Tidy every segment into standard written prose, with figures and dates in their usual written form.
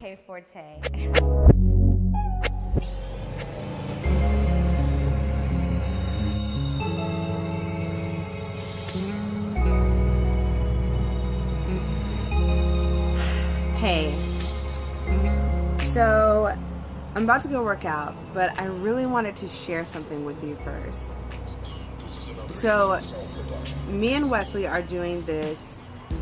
Okay, Forte. Hey, so I'm about to go work out, but I really wanted to share something with you first. So, me and Wesley are doing this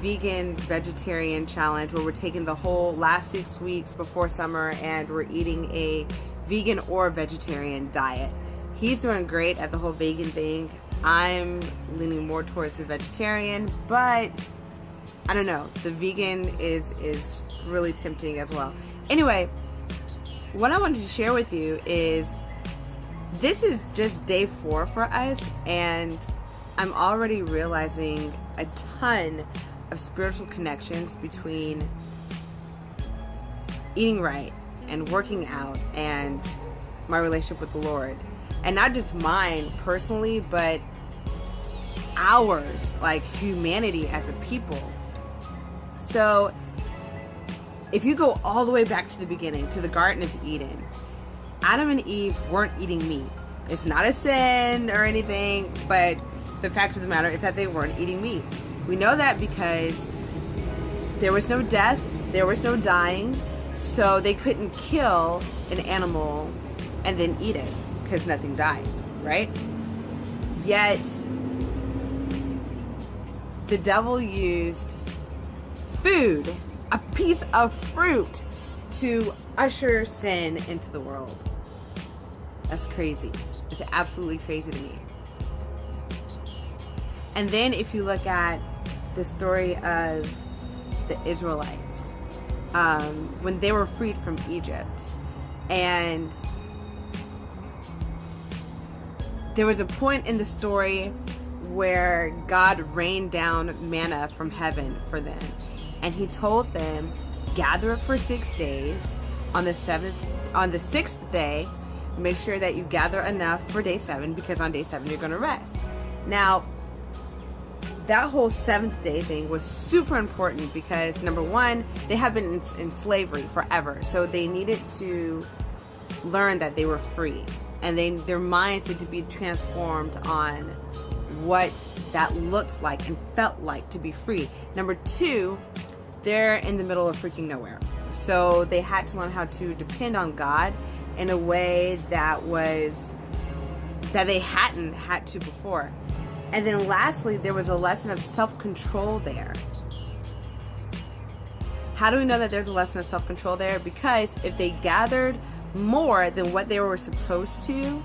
vegan vegetarian challenge where we're taking the whole last 6 weeks before summer and we're eating a vegan or vegetarian diet. He's doing great at the whole vegan thing. I'm leaning more towards the vegetarian, but I don't know. The vegan is really tempting as well. Anyway, what I wanted to share with you is this is just day 4 for us, and I'm already realizing a ton of spiritual connections between eating right and working out and my relationship with the Lord. And not just mine personally, but ours, like humanity as a people. So if you go all the way back to the beginning, to the Garden of Eden, Adam and Eve weren't eating meat. It's not a sin or anything, but the fact of the matter is that they weren't eating meat. We know that because there was no death, there was no dying, so they couldn't kill an animal and then eat it because nothing died, right? Yet, the devil used food, a piece of fruit, to usher sin into the world. That's crazy. It's absolutely crazy to me. And then if you look at the story of the Israelites, when they were freed from Egypt, and there was a point in the story where God rained down manna from heaven for them, and he told them, gather it for 6 days. On the 6th day, make sure that you gather enough for day 7, because on day 7 you're going to rest. Now, that whole 7th day thing was super important because, number one, they have been in slavery forever, so they needed to learn that they were free, and their minds needed to be transformed on what that looked like and felt like to be free. Number two, they're in the middle of freaking nowhere, so they had to learn how to depend on God in a way that they hadn't had to before. And then lastly, there was a lesson of self-control there. How do we know that there's a lesson of self-control there? Because if they gathered more than what they were supposed to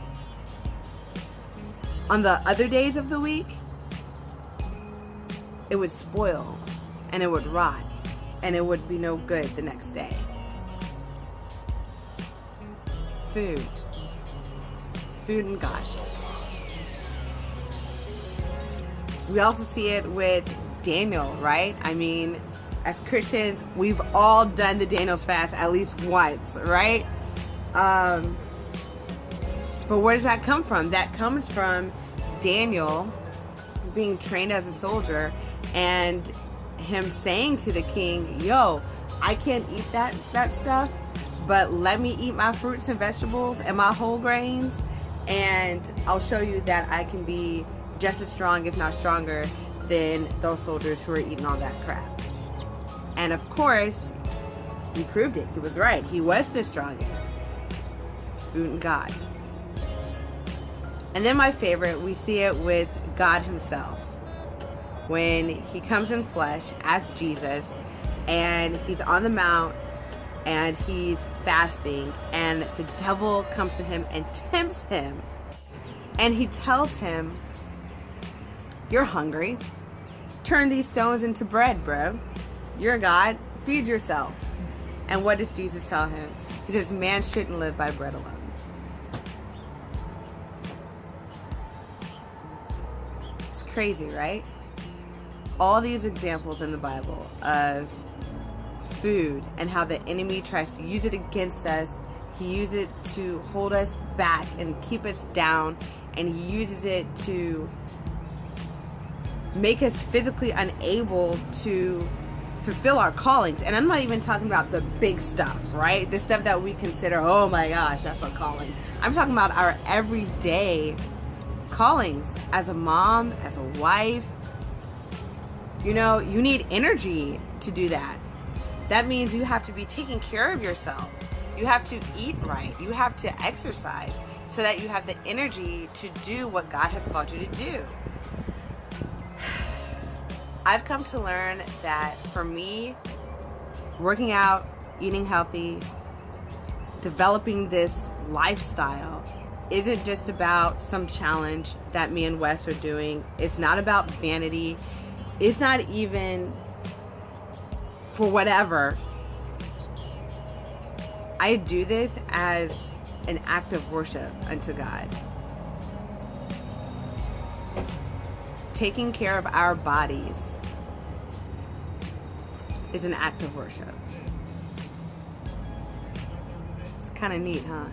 on the other days of the week, it would spoil and it would rot and it would be no good the next day. Food and God. We also see it with Daniel, right? I mean, as Christians, we've all done the Daniel's fast at least once, right? But where does that come from? That comes from Daniel being trained as a soldier and him saying to the king, yo, I can't eat that stuff, but let me eat my fruits and vegetables and my whole grains, and I'll show you that I can be just as strong, if not stronger, than those soldiers who are eating all that crap. And of course, he proved it. He was right. He was the strongest. Food and God. And then my favorite, we see it with God himself. When he comes in flesh as Jesus, and he's on the mount, and he's fasting, and the devil comes to him and tempts him, and he tells him, you're hungry, turn these stones into bread, bro. You're God, feed yourself. And what does Jesus tell him? He says, man shouldn't live by bread alone. It's crazy, right? All these examples in the Bible of food and how the enemy tries to use it against us. He uses it to hold us back and keep us down, and he uses it to make us physically unable to fulfill our callings. And I'm not even talking about the big stuff, right? The stuff that we consider, oh my gosh, that's a calling. I'm talking about our everyday callings as a mom, as a wife. You know, you need energy to do that. That means you have to be taking care of yourself. You have to eat right. You have to exercise so that you have the energy to do what God has called you to do. I've come to learn that for me, working out, eating healthy, developing this lifestyle isn't just about some challenge that me and Wes are doing. It's not about vanity. It's not even for whatever. I do this as an act of worship unto God. Taking care of our bodies is an act of worship. It's kind of neat, huh?